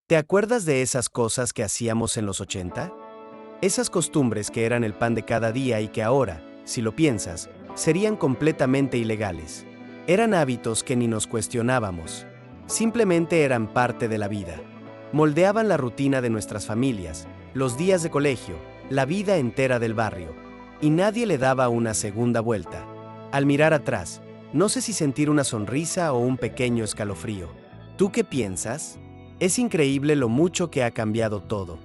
¿Te acuerdas de esas cosas que hacíamos en los 80? Esas costumbres que eran el pan de cada día y que ahora, si lo piensas, serían completamente ilegales. Eran hábitos que ni nos cuestionábamos. Simplemente eran parte de la vida. Moldeaban la rutina de nuestras familias, los días de colegio, la vida entera del barrio. Y nadie le daba una segunda vuelta. Al mirar atrás, no sé si sentir una sonrisa o un pequeño escalofrío. ¿Tú qué piensas? Es increíble lo mucho que ha cambiado todo.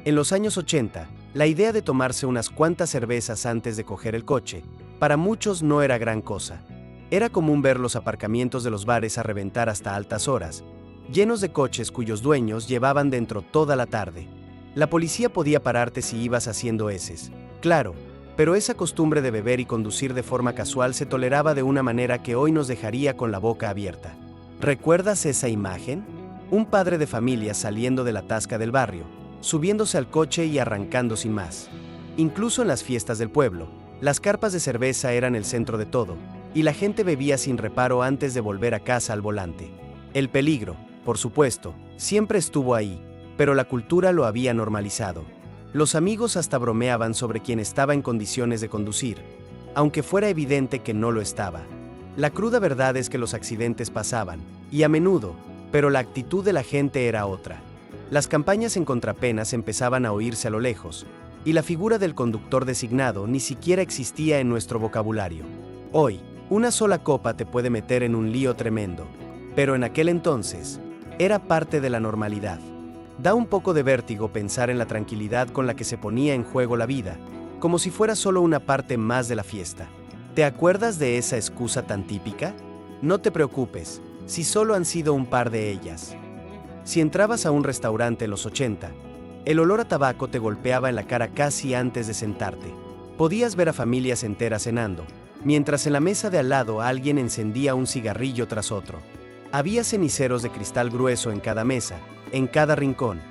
En los años 80, la idea de tomarse unas cuantas cervezas antes de coger el coche, para muchos no era gran cosa. Era común ver los aparcamientos de los bares a reventar hasta altas horas, llenos de coches cuyos dueños llevaban dentro toda la tarde. La policía podía pararte si ibas haciendo heces, claro, pero esa costumbre de beber y conducir de forma casual se toleraba de una manera que hoy nos dejaría con la boca abierta. ¿Recuerdas esa imagen? Un padre de familia saliendo de la tasca del barrio, subiéndose al coche y arrancando sin más. Incluso en las fiestas del pueblo, las carpas de cerveza eran el centro de todo, y la gente bebía sin reparo antes de volver a casa al volante. El peligro, por supuesto, siempre estuvo ahí, pero la cultura lo había normalizado. Los amigos hasta bromeaban sobre quién estaba en condiciones de conducir, aunque fuera evidente que no lo estaba. La cruda verdad es que los accidentes pasaban, y a menudo, pero la actitud de la gente era otra. Las campañas en contrapenas empezaban a oírse a lo lejos, y la figura del conductor designado ni siquiera existía en nuestro vocabulario. Hoy, una sola copa te puede meter en un lío tremendo, pero en aquel entonces, era parte de la normalidad. Da un poco de vértigo pensar en la tranquilidad con la que se ponía en juego la vida, como si fuera solo una parte más de la fiesta. ¿Te acuerdas de esa excusa tan típica? No te preocupes, si solo han sido un par de ellas. Si entrabas a un restaurante en los 80, el olor a tabaco te golpeaba en la cara casi antes de sentarte. Podías ver a familias enteras cenando, mientras en la mesa de al lado alguien encendía un cigarrillo tras otro. Había ceniceros de cristal grueso en cada mesa, en cada rincón,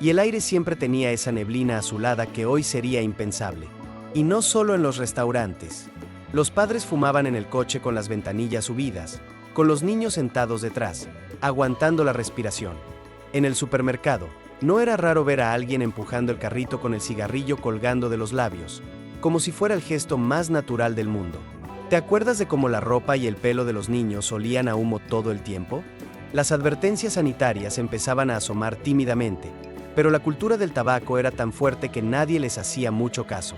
y el aire siempre tenía esa neblina azulada que hoy sería impensable. Y no solo en los restaurantes. Los padres fumaban en el coche con las ventanillas subidas, con los niños sentados detrás, aguantando la respiración. En el supermercado, no era raro ver a alguien empujando el carrito con el cigarrillo colgando de los labios, como si fuera el gesto más natural del mundo. ¿Te acuerdas de cómo la ropa y el pelo de los niños olían a humo todo el tiempo? Las advertencias sanitarias empezaban a asomar tímidamente, pero la cultura del tabaco era tan fuerte que nadie les hacía mucho caso.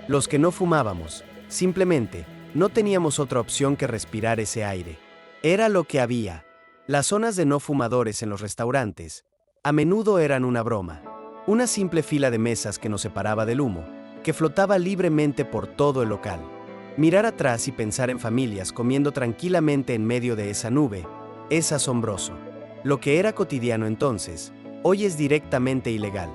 Los que no fumábamos, simplemente, no teníamos otra opción que respirar ese aire. Era lo que había. Las zonas de no fumadores en los restaurantes, a menudo eran una broma. Una simple fila de mesas que nos separaba del humo, que flotaba libremente por todo el local. Mirar atrás y pensar en familias comiendo tranquilamente en medio de esa nube, es asombroso. Lo que era cotidiano entonces, hoy es directamente ilegal.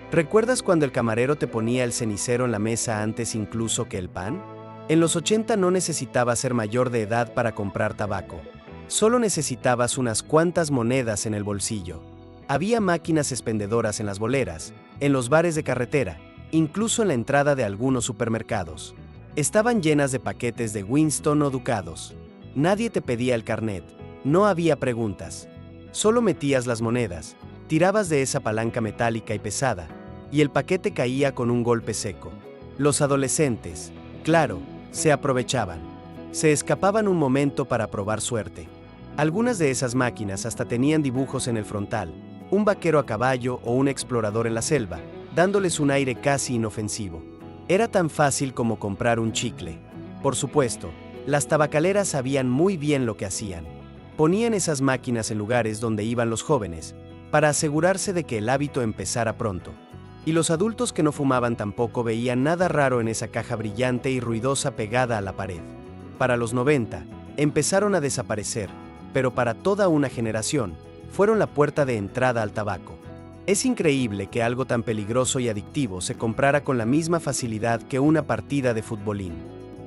¿Recuerdas cuando el camarero te ponía el cenicero en la mesa antes incluso que el pan? En los 80 no necesitabas ser mayor de edad para comprar tabaco. Solo necesitabas unas cuantas monedas en el bolsillo. Había máquinas expendedoras en las boleras, en los bares de carretera, incluso en la entrada de algunos supermercados. Estaban llenas de paquetes de Winston o Ducados. Nadie te pedía el carnet. No había preguntas. Solo metías las monedas, tirabas de esa palanca metálica y pesada, y el paquete caía con un golpe seco. Los adolescentes, claro, se aprovechaban. Se escapaban un momento para probar suerte. Algunas de esas máquinas hasta tenían dibujos en el frontal, un vaquero a caballo o un explorador en la selva, dándoles un aire casi inofensivo. Era tan fácil como comprar un chicle. Por supuesto, las tabacaleras sabían muy bien lo que hacían. Ponían esas máquinas en lugares donde iban los jóvenes, para asegurarse de que el hábito empezara pronto. Y los adultos que no fumaban tampoco veían nada raro en esa caja brillante y ruidosa pegada a la pared. Para los 90, empezaron a desaparecer, pero para toda una generación, fueron la puerta de entrada al tabaco. Es increíble que algo tan peligroso y adictivo se comprara con la misma facilidad que una partida de futbolín.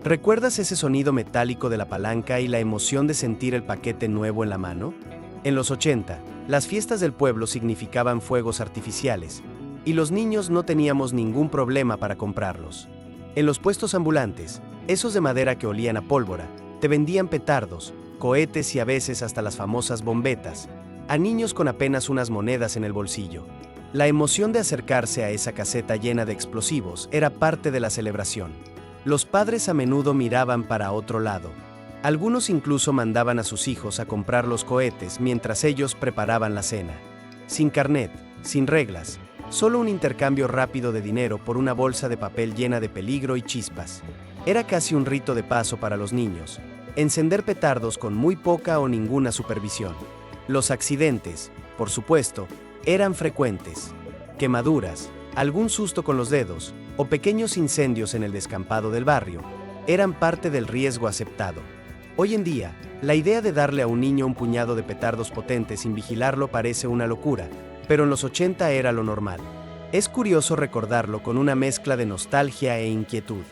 ¿Recuerdas ese sonido metálico de la palanca y la emoción de sentir el paquete nuevo en la mano? En los 80, las fiestas del pueblo significaban fuegos artificiales, y los niños no teníamos ningún problema para comprarlos. En los puestos ambulantes, esos de madera que olían a pólvora, te vendían petardos, cohetes y a veces hasta las famosas bombetas, a niños con apenas unas monedas en el bolsillo. La emoción de acercarse a esa caseta llena de explosivos era parte de la celebración. Los padres a menudo miraban para otro lado. Algunos incluso mandaban a sus hijos a comprar los cohetes mientras ellos preparaban la cena. Sin carnet, sin reglas, solo un intercambio rápido de dinero por una bolsa de papel llena de peligro y chispas. Era casi un rito de paso para los niños, encender petardos con muy poca o ninguna supervisión. Los accidentes, por supuesto, eran frecuentes. Quemaduras, algún susto con los dedos o pequeños incendios en el descampado del barrio eran parte del riesgo aceptado. Hoy en día, la idea de darle a un niño un puñado de petardos potentes sin vigilarlo parece una locura, pero en los 80 era lo normal. Es curioso recordarlo con una mezcla de nostalgia e inquietud.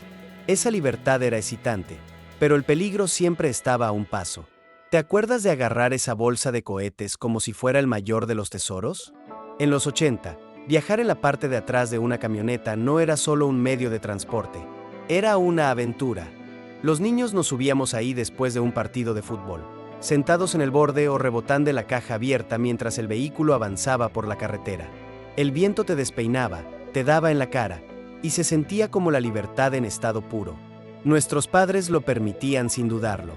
Esa libertad era excitante, pero el peligro siempre estaba a un paso. ¿Te acuerdas de agarrar esa bolsa de cohetes como si fuera el mayor de los tesoros? En los 80, viajar en la parte de atrás de una camioneta no era solo un medio de transporte, era una aventura. Los niños nos subíamos ahí después de un partido de fútbol, sentados en el borde o rebotando en la caja abierta mientras el vehículo avanzaba por la carretera. El viento te despeinaba, te daba en la cara, y se sentía como la libertad en estado puro. Nuestros padres lo permitían sin dudarlo.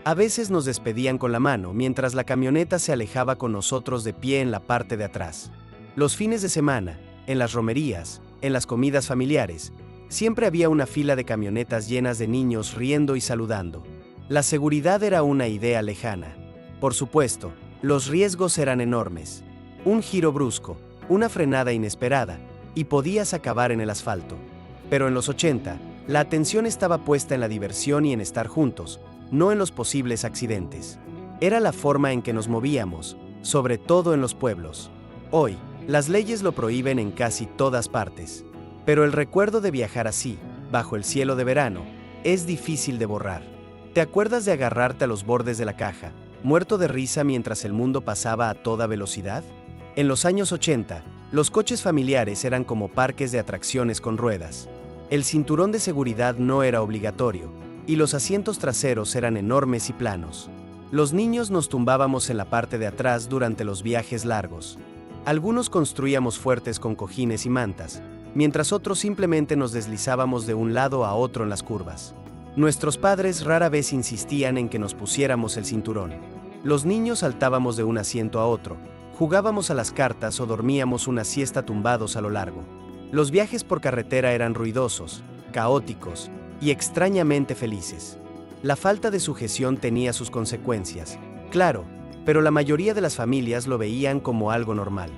A veces nos despedían con la mano mientras la camioneta se alejaba con nosotros de pie en la parte de atrás. Los fines de semana, en las romerías, en las comidas familiares, siempre había una fila de camionetas llenas de niños riendo y saludando. La seguridad era una idea lejana. Por supuesto, los riesgos eran enormes. Un giro brusco, una frenada inesperada, y podías acabar en el asfalto. Pero en los 80, la atención estaba puesta en la diversión y en estar juntos, no en los posibles accidentes. Era la forma en que nos movíamos, sobre todo en los pueblos. Hoy, las leyes lo prohíben en casi todas partes. Pero el recuerdo de viajar así, bajo el cielo de verano, es difícil de borrar. ¿Te acuerdas de agarrarte a los bordes de la caja, muerto de risa mientras el mundo pasaba a toda velocidad? En los años 80, los coches familiares eran como parques de atracciones con ruedas. El cinturón de seguridad no era obligatorio, y los asientos traseros eran enormes y planos. Los niños nos tumbábamos en la parte de atrás durante los viajes largos. Algunos construíamos fuertes con cojines y mantas, mientras otros simplemente nos deslizábamos de un lado a otro en las curvas. Nuestros padres rara vez insistían en que nos pusiéramos el cinturón. Los niños saltábamos de un asiento a otro, jugábamos a las cartas o dormíamos una siesta tumbados a lo largo. Los viajes por carretera eran ruidosos, caóticos y extrañamente felices. La falta de sujeción tenía sus consecuencias, claro, pero la mayoría de las familias lo veían como algo normal.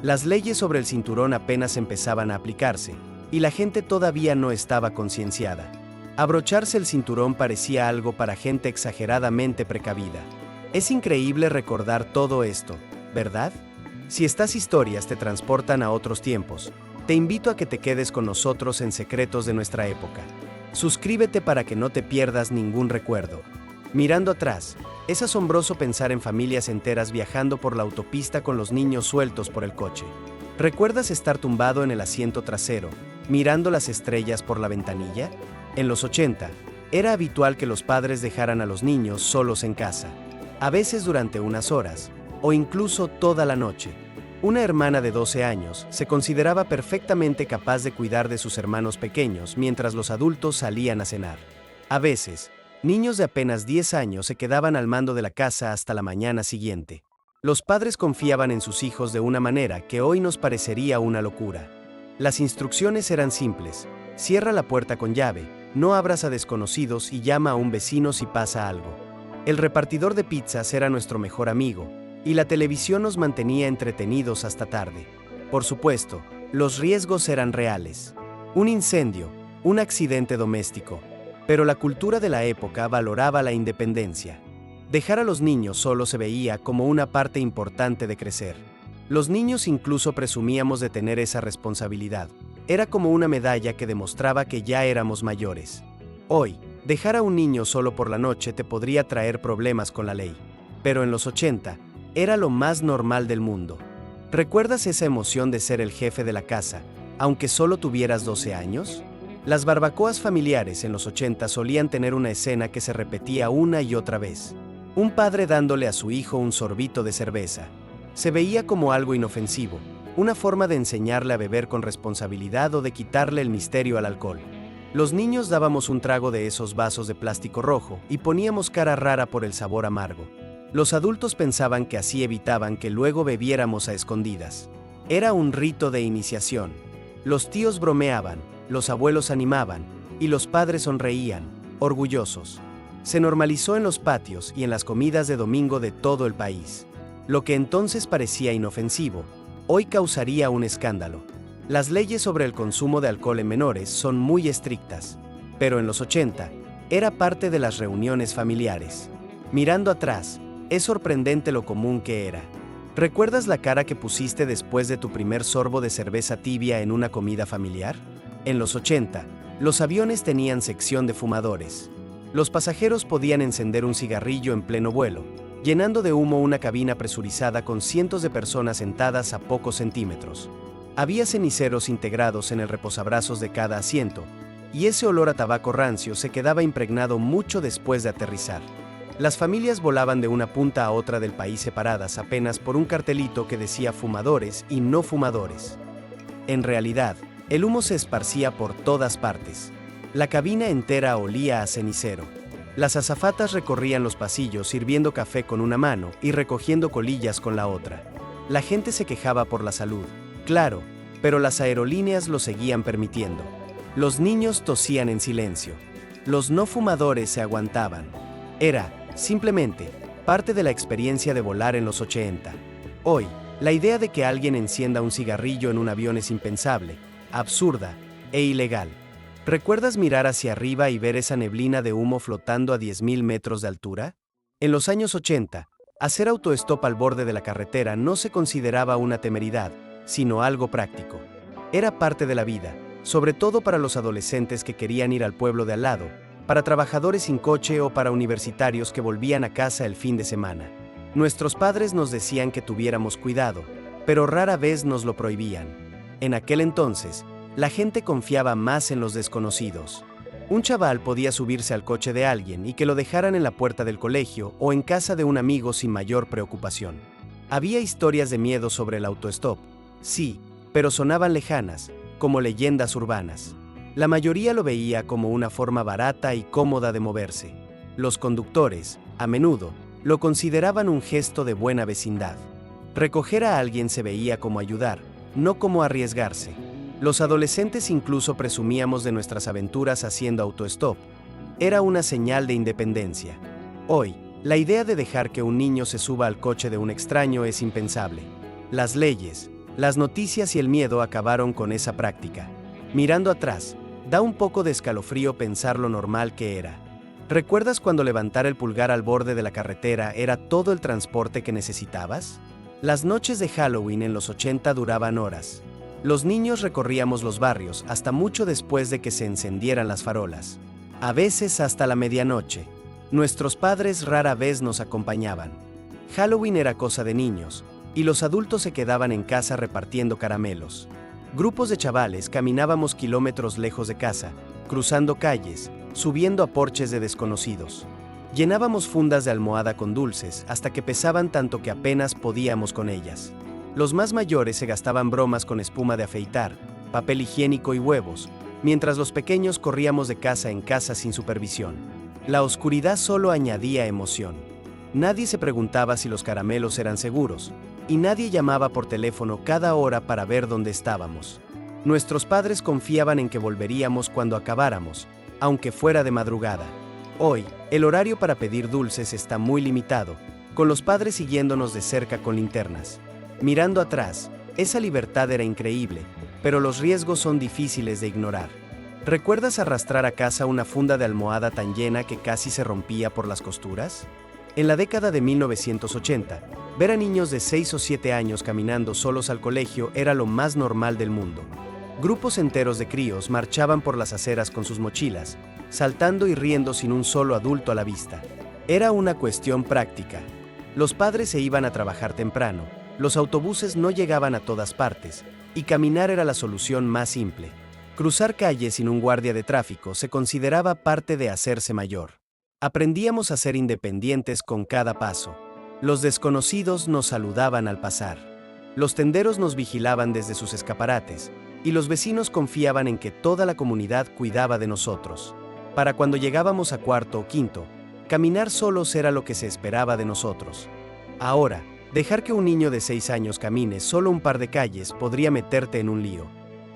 Las leyes sobre el cinturón apenas empezaban a aplicarse, y la gente todavía no estaba concienciada. Abrocharse el cinturón parecía algo para gente exageradamente precavida. Es increíble recordar todo esto, ¿verdad? Si estas historias te transportan a otros tiempos, te invito a que te quedes con nosotros en Secretos de nuestra época. Suscríbete para que no te pierdas ningún recuerdo. Mirando atrás, es asombroso pensar en familias enteras viajando por la autopista con los niños sueltos por el coche. ¿Recuerdas estar tumbado en el asiento trasero, mirando las estrellas por la ventanilla? En los 80, era habitual que los padres dejaran a los niños solos en casa, a veces durante unas horas, o incluso toda la noche. Una hermana de 12 años se consideraba perfectamente capaz de cuidar de sus hermanos pequeños mientras los adultos salían a cenar. A veces, niños de apenas 10 años se quedaban al mando de la casa hasta la mañana siguiente. Los padres confiaban en sus hijos de una manera que hoy nos parecería una locura. Las instrucciones eran simples: cierra la puerta con llave, no abras a desconocidos y llama a un vecino si pasa algo. El repartidor de pizzas era nuestro mejor amigo, y la televisión nos mantenía entretenidos hasta tarde. Por supuesto, los riesgos eran reales. Un incendio, un accidente doméstico. Pero la cultura de la época valoraba la independencia. Dejar a los niños solo se veía como una parte importante de crecer. Los niños incluso presumíamos de tener esa responsabilidad. Era como una medalla que demostraba que ya éramos mayores. Hoy, dejar a un niño solo por la noche te podría traer problemas con la ley. Pero en los 80, era lo más normal del mundo. ¿Recuerdas esa emoción de ser el jefe de la casa, aunque solo tuvieras 12 años? Las barbacoas familiares en los 80 solían tener una escena que se repetía una y otra vez. Un padre dándole a su hijo un sorbito de cerveza. Se veía como algo inofensivo, una forma de enseñarle a beber con responsabilidad o de quitarle el misterio al alcohol. Los niños dábamos un trago de esos vasos de plástico rojo y poníamos cara rara por el sabor amargo. Los adultos pensaban que así evitaban que luego bebiéramos a escondidas. Era un rito de iniciación. Los tíos bromeaban, los abuelos animaban, y los padres sonreían, orgullosos. Se normalizó en los patios y en las comidas de domingo de todo el país. Lo que entonces parecía inofensivo, hoy causaría un escándalo. Las leyes sobre el consumo de alcohol en menores son muy estrictas, pero en los 80, era parte de las reuniones familiares. Mirando atrás, es sorprendente lo común que era. ¿Recuerdas la cara que pusiste después de tu primer sorbo de cerveza tibia en una comida familiar? En los 80, los aviones tenían sección de fumadores. Los pasajeros podían encender un cigarrillo en pleno vuelo, llenando de humo una cabina presurizada con cientos de personas sentadas a pocos centímetros. Había ceniceros integrados en el reposabrazos de cada asiento, y ese olor a tabaco rancio se quedaba impregnado mucho después de aterrizar. Las familias volaban de una punta a otra del país separadas apenas por un cartelito que decía fumadores y no fumadores. En realidad, el humo se esparcía por todas partes. La cabina entera olía a cenicero. Las azafatas recorrían los pasillos sirviendo café con una mano y recogiendo colillas con la otra. La gente se quejaba por la salud, claro, pero las aerolíneas lo seguían permitiendo. Los niños tosían en silencio. Los no fumadores se aguantaban. Era, simplemente, parte de la experiencia de volar en los 80. Hoy, la idea de que alguien encienda un cigarrillo en un avión es impensable, absurda e ilegal. ¿Recuerdas mirar hacia arriba y ver esa neblina de humo flotando a 10.000 metros de altura? En los años 80, hacer autoestop al borde de la carretera no se consideraba una temeridad, sino algo práctico. Era parte de la vida, sobre todo para los adolescentes que querían ir al pueblo de al lado, para trabajadores sin coche o para universitarios que volvían a casa el fin de semana. Nuestros padres nos decían que tuviéramos cuidado, pero rara vez nos lo prohibían. En aquel entonces, la gente confiaba más en los desconocidos. Un chaval podía subirse al coche de alguien y que lo dejaran en la puerta del colegio o en casa de un amigo sin mayor preocupación. Había historias de miedo sobre el autostop, sí, pero sonaban lejanas, como leyendas urbanas. La mayoría lo veía como una forma barata y cómoda de moverse. Los conductores, a menudo, lo consideraban un gesto de buena vecindad. Recoger a alguien se veía como ayudar, no como arriesgarse. Los adolescentes incluso presumíamos de nuestras aventuras haciendo autostop. Era una señal de independencia. Hoy, la idea de dejar que un niño se suba al coche de un extraño es impensable. Las leyes, las noticias y el miedo acabaron con esa práctica. Mirando atrás, da un poco de escalofrío pensar lo normal que era. ¿Recuerdas cuando levantar el pulgar al borde de la carretera era todo el transporte que necesitabas? Las noches de Halloween en los 80 duraban horas. Los niños recorríamos los barrios hasta mucho después de que se encendieran las farolas. A veces hasta la medianoche. Nuestros padres rara vez nos acompañaban. Halloween era cosa de niños, y los adultos se quedaban en casa repartiendo caramelos. Grupos de chavales caminábamos kilómetros lejos de casa, cruzando calles, subiendo a porches de desconocidos. Llenábamos fundas de almohada con dulces hasta que pesaban tanto que apenas podíamos con ellas. Los más mayores se gastaban bromas con espuma de afeitar, papel higiénico y huevos, mientras los pequeños corríamos de casa en casa sin supervisión. La oscuridad solo añadía emoción. Nadie se preguntaba si los caramelos eran seguros, y nadie llamaba por teléfono cada hora para ver dónde estábamos. Nuestros padres confiaban en que volveríamos cuando acabáramos, aunque fuera de madrugada. Hoy, el horario para pedir dulces está muy limitado, con los padres siguiéndonos de cerca con linternas. Mirando atrás, esa libertad era increíble, pero los riesgos son difíciles de ignorar. ¿Recuerdas arrastrar a casa una funda de almohada tan llena que casi se rompía por las costuras? En la década de 1980, ver a niños de 6 o 7 años caminando solos al colegio era lo más normal del mundo. Grupos enteros de críos marchaban por las aceras con sus mochilas, saltando y riendo sin un solo adulto a la vista. Era una cuestión práctica. Los padres se iban a trabajar temprano, los autobuses no llegaban a todas partes, y caminar era la solución más simple. Cruzar calles sin un guardia de tráfico se consideraba parte de hacerse mayor. Aprendíamos a ser independientes con cada paso. Los desconocidos nos saludaban al pasar. Los tenderos nos vigilaban desde sus escaparates, y los vecinos confiaban en que toda la comunidad cuidaba de nosotros. Para cuando llegábamos a cuarto o quinto, caminar solos era lo que se esperaba de nosotros. Ahora, dejar que un niño de 6 años camine solo un par de calles podría meterte en un lío.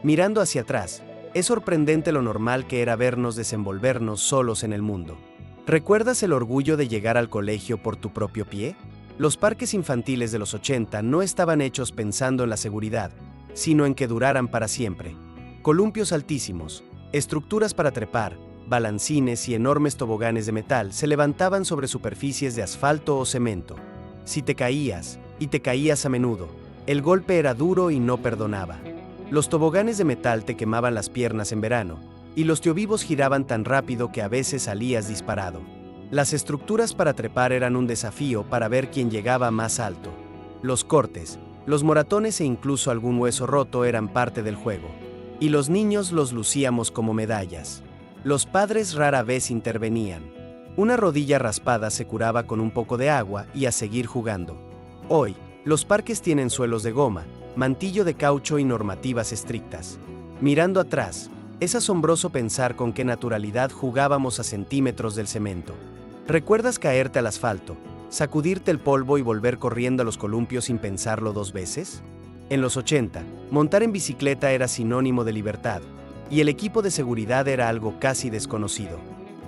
Mirando hacia atrás, es sorprendente lo normal que era vernos desenvolvernos solos en el mundo. ¿Recuerdas el orgullo de llegar al colegio por tu propio pie? Los parques infantiles de los 80 no estaban hechos pensando en la seguridad, sino en que duraran para siempre. Columpios altísimos, estructuras para trepar, balancines y enormes toboganes de metal se levantaban sobre superficies de asfalto o cemento. Si te caías, y te caías a menudo, el golpe era duro y no perdonaba. Los toboganes de metal te quemaban las piernas en verano, y los teovivos giraban tan rápido que a veces salías disparado. Las estructuras para trepar eran un desafío para ver quién llegaba más alto. Los cortes, los moratones e incluso algún hueso roto eran parte del juego. Y los niños los lucíamos como medallas. Los padres rara vez intervenían. Una rodilla raspada se curaba con un poco de agua y a seguir jugando. Hoy, los parques tienen suelos de goma, mantillo de caucho y normativas estrictas. Mirando atrás, es asombroso pensar con qué naturalidad jugábamos a centímetros del cemento. ¿Recuerdas caerte al asfalto, sacudirte el polvo y volver corriendo a los columpios sin pensarlo 2 veces? En los 80, montar en bicicleta era sinónimo de libertad, y el equipo de seguridad era algo casi desconocido.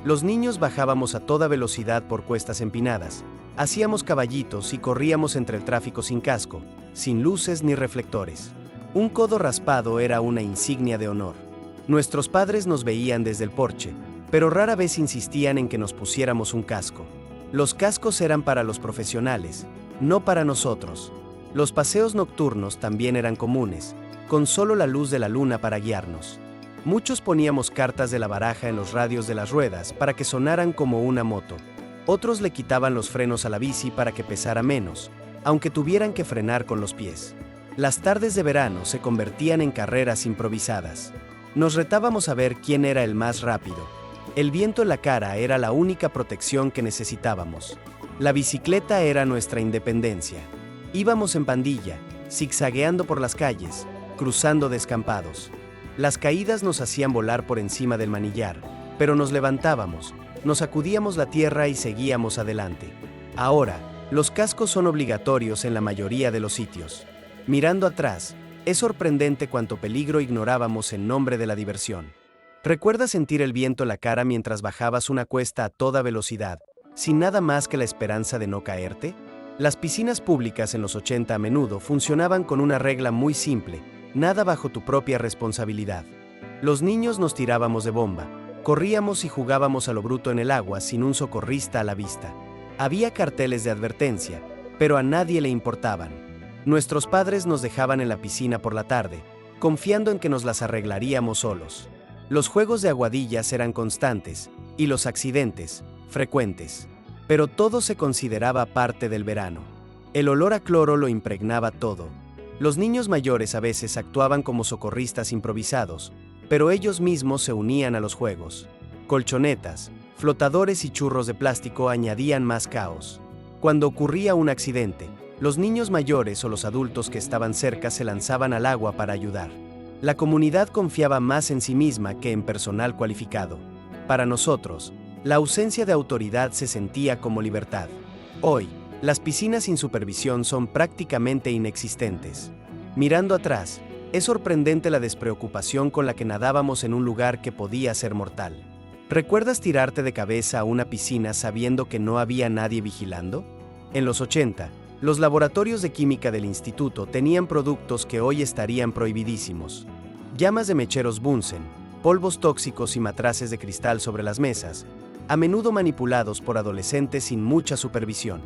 Los niños bajábamos a toda velocidad por cuestas empinadas, hacíamos caballitos y corríamos entre el tráfico sin casco, sin luces ni reflectores. Un codo raspado era una insignia de honor. Nuestros padres nos veían desde el porche, pero rara vez insistían en que nos pusiéramos un casco. Los cascos eran para los profesionales, no para nosotros. Los paseos nocturnos también eran comunes, con solo la luz de la luna para guiarnos. Muchos poníamos cartas de la baraja en los radios de las ruedas para que sonaran como una moto. Otros le quitaban los frenos a la bici para que pesara menos, aunque tuvieran que frenar con los pies. Las tardes de verano se convertían en carreras improvisadas. Nos retábamos a ver quién era el más rápido. El viento en la cara era la única protección que necesitábamos. La bicicleta era nuestra independencia. Íbamos en pandilla, zigzagueando por las calles, cruzando descampados. Las caídas nos hacían volar por encima del manillar, pero nos levantábamos, nos sacudíamos la tierra y seguíamos adelante. Ahora, los cascos son obligatorios en la mayoría de los sitios. Mirando atrás, es sorprendente cuánto peligro ignorábamos en nombre de la diversión. ¿Recuerdas sentir el viento en la cara mientras bajabas una cuesta a toda velocidad, sin nada más que la esperanza de no caerte? Las piscinas públicas en los 80 a menudo funcionaban con una regla muy simple: nada bajo tu propia responsabilidad. Los niños nos tirábamos de bomba, corríamos y jugábamos a lo bruto en el agua sin un socorrista a la vista. Había carteles de advertencia, pero a nadie le importaban. Nuestros padres nos dejaban en la piscina por la tarde, confiando en que nos las arreglaríamos solos. Los juegos de aguadillas eran constantes, y los accidentes, frecuentes. Pero todo se consideraba parte del verano. El olor a cloro lo impregnaba todo. Los niños mayores a veces actuaban como socorristas improvisados, pero ellos mismos se unían a los juegos. Colchonetas, flotadores y churros de plástico añadían más caos. Cuando ocurría un accidente, los niños mayores o los adultos que estaban cerca se lanzaban al agua para ayudar. La comunidad confiaba más en sí misma que en personal cualificado. Para nosotros, la ausencia de autoridad se sentía como libertad. Hoy, las piscinas sin supervisión son prácticamente inexistentes. Mirando atrás, es sorprendente la despreocupación con la que nadábamos en un lugar que podía ser mortal. ¿Recuerdas tirarte de cabeza a una piscina sabiendo que no había nadie vigilando? En los 80, los laboratorios de química del instituto tenían productos que hoy estarían prohibidísimos. Llamas de mecheros Bunsen, polvos tóxicos y matraces de cristal sobre las mesas, a menudo manipulados por adolescentes sin mucha supervisión.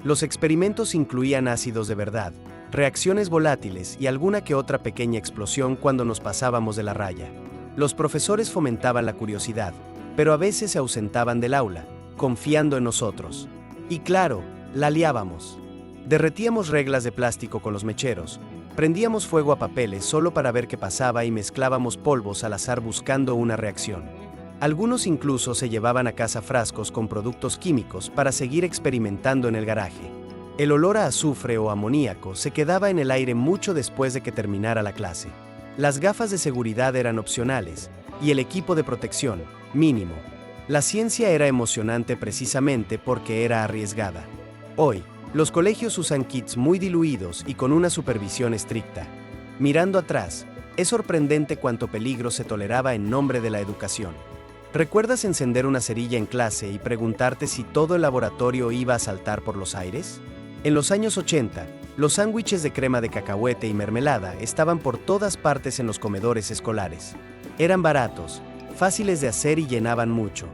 Los experimentos incluían ácidos de verdad, reacciones volátiles y alguna que otra pequeña explosión cuando nos pasábamos de la raya. Los profesores fomentaban la curiosidad, pero a veces se ausentaban del aula, confiando en nosotros. Y claro, la liábamos. Derretíamos reglas de plástico con los mecheros, prendíamos fuego a papeles solo para ver qué pasaba y mezclábamos polvos al azar buscando una reacción. Algunos incluso se llevaban a casa frascos con productos químicos para seguir experimentando en el garaje. El olor a azufre o amoníaco se quedaba en el aire mucho después de que terminara la clase. Las gafas de seguridad eran opcionales, y el equipo de protección, mínimo. La ciencia era emocionante precisamente porque era arriesgada. Hoy, los colegios usan kits muy diluidos y con una supervisión estricta. Mirando atrás, es sorprendente cuánto peligro se toleraba en nombre de la educación. ¿Recuerdas encender una cerilla en clase y preguntarte si todo el laboratorio iba a saltar por los aires? En los años 80, los sándwiches de crema de cacahuete y mermelada estaban por todas partes en los comedores escolares. Eran baratos, fáciles de hacer y llenaban mucho.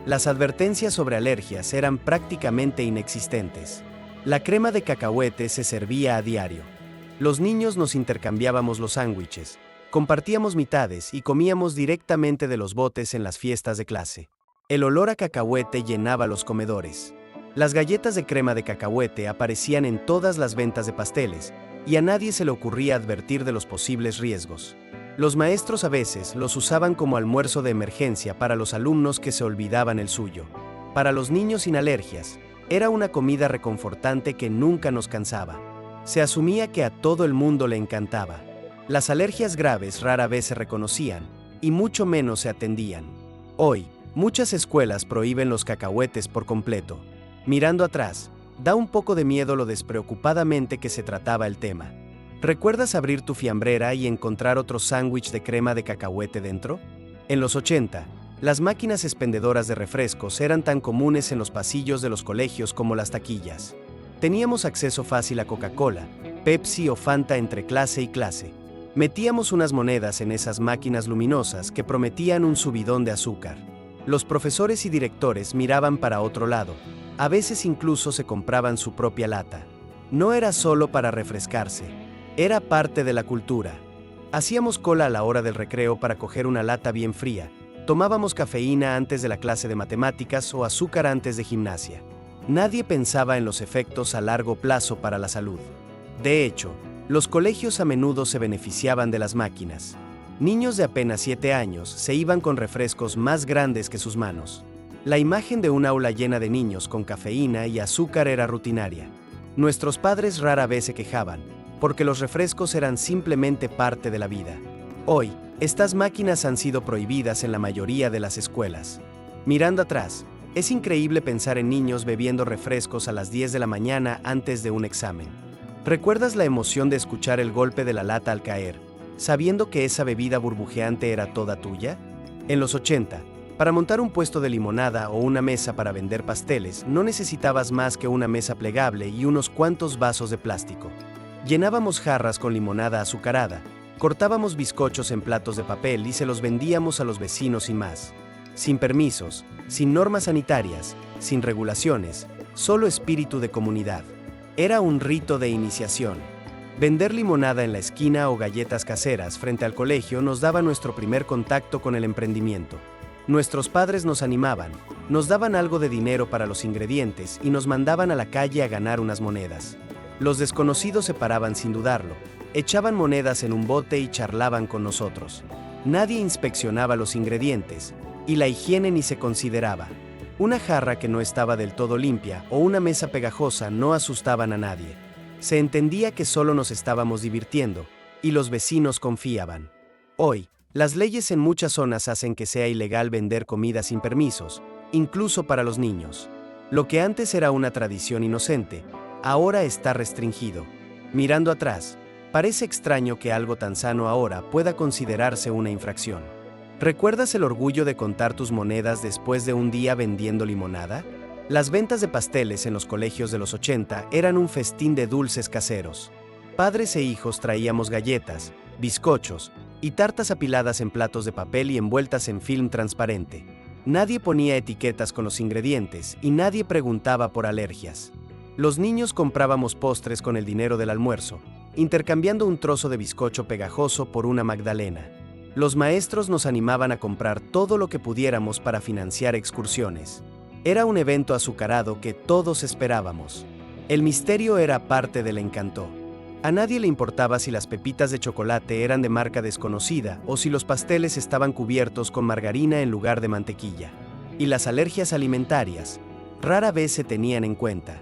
Las advertencias sobre alergias eran prácticamente inexistentes. La crema de cacahuete se servía a diario. Los niños nos intercambiábamos los sándwiches, compartíamos mitades y comíamos directamente de los botes en las fiestas de clase. El olor a cacahuete llenaba los comedores. Las galletas de crema de cacahuete aparecían en todas las ventas de pasteles, y a nadie se le ocurría advertir de los posibles riesgos. Los maestros a veces los usaban como almuerzo de emergencia para los alumnos que se olvidaban el suyo. Para los niños sin alergias, era una comida reconfortante que nunca nos cansaba. Se asumía que a todo el mundo le encantaba. Las alergias graves rara vez se reconocían, y mucho menos se atendían. Hoy, muchas escuelas prohíben los cacahuetes por completo. Mirando atrás, da un poco de miedo lo despreocupadamente que se trataba el tema. ¿Recuerdas abrir tu fiambrera y encontrar otro sándwich de crema de cacahuete dentro? En los 80, las máquinas expendedoras de refrescos eran tan comunes en los pasillos de los colegios como las taquillas. Teníamos acceso fácil a Coca-Cola, Pepsi o Fanta entre clase y clase. Metíamos unas monedas en esas máquinas luminosas que prometían un subidón de azúcar. Los profesores y directores miraban para otro lado. A veces incluso se compraban su propia lata. No era solo para refrescarse, era parte de la cultura. Hacíamos cola a la hora del recreo para coger una lata bien fría. Tomábamos cafeína antes de la clase de matemáticas o azúcar antes de gimnasia. Nadie pensaba en los efectos a largo plazo para la salud. De hecho, los colegios a menudo se beneficiaban de las máquinas. Niños de apenas 7 años se iban con refrescos más grandes que sus manos. La imagen de un aula llena de niños con cafeína y azúcar era rutinaria. Nuestros padres rara vez se quejaban, porque los refrescos eran simplemente parte de la vida. Hoy, estas máquinas han sido prohibidas en la mayoría de las escuelas. Mirando atrás, es increíble pensar en niños bebiendo refrescos a las 10 de la mañana antes de un examen. ¿Recuerdas la emoción de escuchar el golpe de la lata al caer, sabiendo que esa bebida burbujeante era toda tuya? En los 80, para montar un puesto de limonada o una mesa para vender pasteles, no necesitabas más que una mesa plegable y unos cuantos vasos de plástico. Llenábamos jarras con limonada azucarada, cortábamos bizcochos en platos de papel y se los vendíamos a los vecinos y más. Sin permisos, sin normas sanitarias, sin regulaciones, solo espíritu de comunidad. Era un rito de iniciación. Vender limonada en la esquina o galletas caseras frente al colegio nos daba nuestro primer contacto con el emprendimiento. Nuestros padres nos animaban, nos daban algo de dinero para los ingredientes y nos mandaban a la calle a ganar unas monedas. Los desconocidos se paraban sin dudarlo, echaban monedas en un bote y charlaban con nosotros. Nadie inspeccionaba los ingredientes, y la higiene ni se consideraba. Una jarra que no estaba del todo limpia o una mesa pegajosa no asustaban a nadie. Se entendía que solo nos estábamos divirtiendo, y los vecinos confiaban. Hoy, las leyes en muchas zonas hacen que sea ilegal vender comida sin permisos, incluso para los niños. Lo que antes era una tradición inocente, ahora está restringido. Mirando atrás, parece extraño que algo tan sano ahora pueda considerarse una infracción. ¿Recuerdas el orgullo de contar tus monedas después de un día vendiendo limonada? Las ventas de pasteles en los colegios de los 80 eran un festín de dulces caseros. Padres e hijos traíamos galletas, bizcochos y tartas apiladas en platos de papel y envueltas en film transparente. Nadie ponía etiquetas con los ingredientes y nadie preguntaba por alergias. Los niños comprábamos postres con el dinero del almuerzo, intercambiando un trozo de bizcocho pegajoso por una magdalena. Los maestros nos animaban a comprar todo lo que pudiéramos para financiar excursiones. Era un evento azucarado que todos esperábamos. El misterio era parte del encanto. A nadie le importaba si las pepitas de chocolate eran de marca desconocida o si los pasteles estaban cubiertos con margarina en lugar de mantequilla. Y las alergias alimentarias rara vez se tenían en cuenta.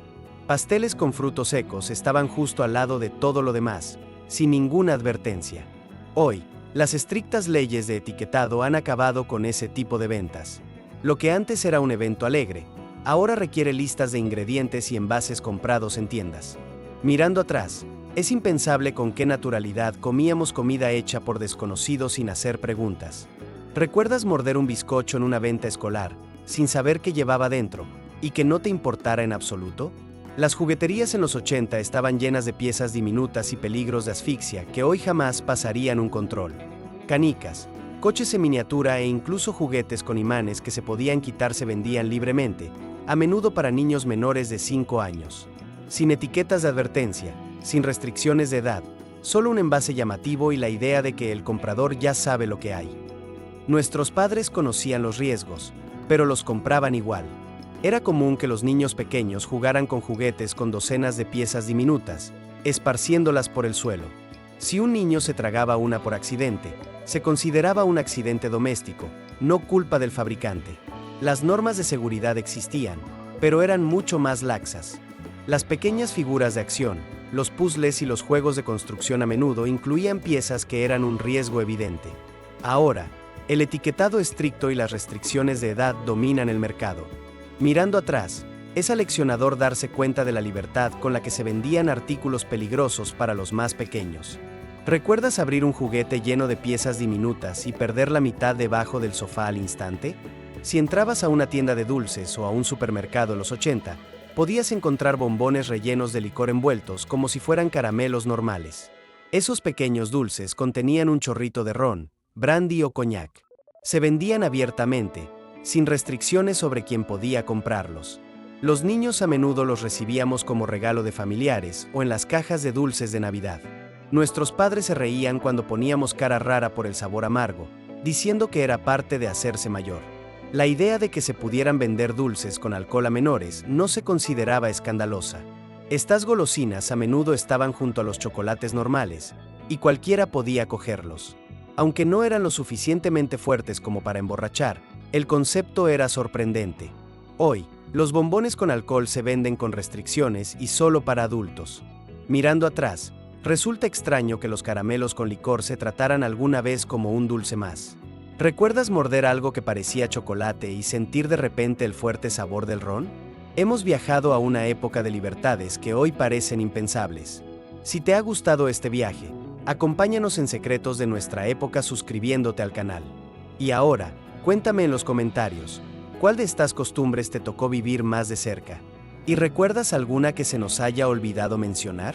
Pasteles con frutos secos estaban justo al lado de todo lo demás, sin ninguna advertencia. Hoy, las estrictas leyes de etiquetado han acabado con ese tipo de ventas. Lo que antes era un evento alegre, ahora requiere listas de ingredientes y envases comprados en tiendas. Mirando atrás, es impensable con qué naturalidad comíamos comida hecha por desconocidos sin hacer preguntas. ¿Recuerdas morder un bizcocho en una venta escolar, sin saber qué llevaba dentro, y que no te importara en absoluto? Las jugueterías en los 80 estaban llenas de piezas diminutas y peligros de asfixia que hoy jamás pasarían un control. Canicas, coches en miniatura e incluso juguetes con imanes que se podían quitar se vendían libremente, a menudo para niños menores de 5 años. Sin etiquetas de advertencia, sin restricciones de edad, solo un envase llamativo y la idea de que el comprador ya sabe lo que hay. Nuestros padres conocían los riesgos, pero los compraban igual. Era común que los niños pequeños jugaran con juguetes con docenas de piezas diminutas, esparciéndolas por el suelo. Si un niño se tragaba una por accidente, se consideraba un accidente doméstico, no culpa del fabricante. Las normas de seguridad existían, pero eran mucho más laxas. Las pequeñas figuras de acción, los puzzles y los juegos de construcción a menudo incluían piezas que eran un riesgo evidente. Ahora, el etiquetado estricto y las restricciones de edad dominan el mercado. Mirando atrás, es aleccionador darse cuenta de la libertad con la que se vendían artículos peligrosos para los más pequeños. ¿Recuerdas abrir un juguete lleno de piezas diminutas y perder la mitad debajo del sofá al instante? Si entrabas a una tienda de dulces o a un supermercado en los 80, podías encontrar bombones rellenos de licor envueltos como si fueran caramelos normales. Esos pequeños dulces contenían un chorrito de ron, brandy o coñac. Se vendían abiertamente, sin restricciones sobre quién podía comprarlos. Los niños a menudo los recibíamos como regalo de familiares o en las cajas de dulces de Navidad. Nuestros padres se reían cuando poníamos cara rara por el sabor amargo, diciendo que era parte de hacerse mayor. La idea de que se pudieran vender dulces con alcohol a menores no se consideraba escandalosa. Estas golosinas a menudo estaban junto a los chocolates normales, y cualquiera podía cogerlos. Aunque no eran lo suficientemente fuertes como para emborrachar, el concepto era sorprendente. Hoy, los bombones con alcohol se venden con restricciones y solo para adultos. Mirando atrás, resulta extraño que los caramelos con licor se trataran alguna vez como un dulce más. ¿Recuerdas morder algo que parecía chocolate y sentir de repente el fuerte sabor del ron? Hemos viajado a una época de libertades que hoy parecen impensables. Si te ha gustado este viaje, acompáñanos en Secretos de nuestra época suscribiéndote al canal. Y ahora, cuéntame en los comentarios, ¿cuál de estas costumbres te tocó vivir más de cerca? ¿Y recuerdas alguna que se nos haya olvidado mencionar?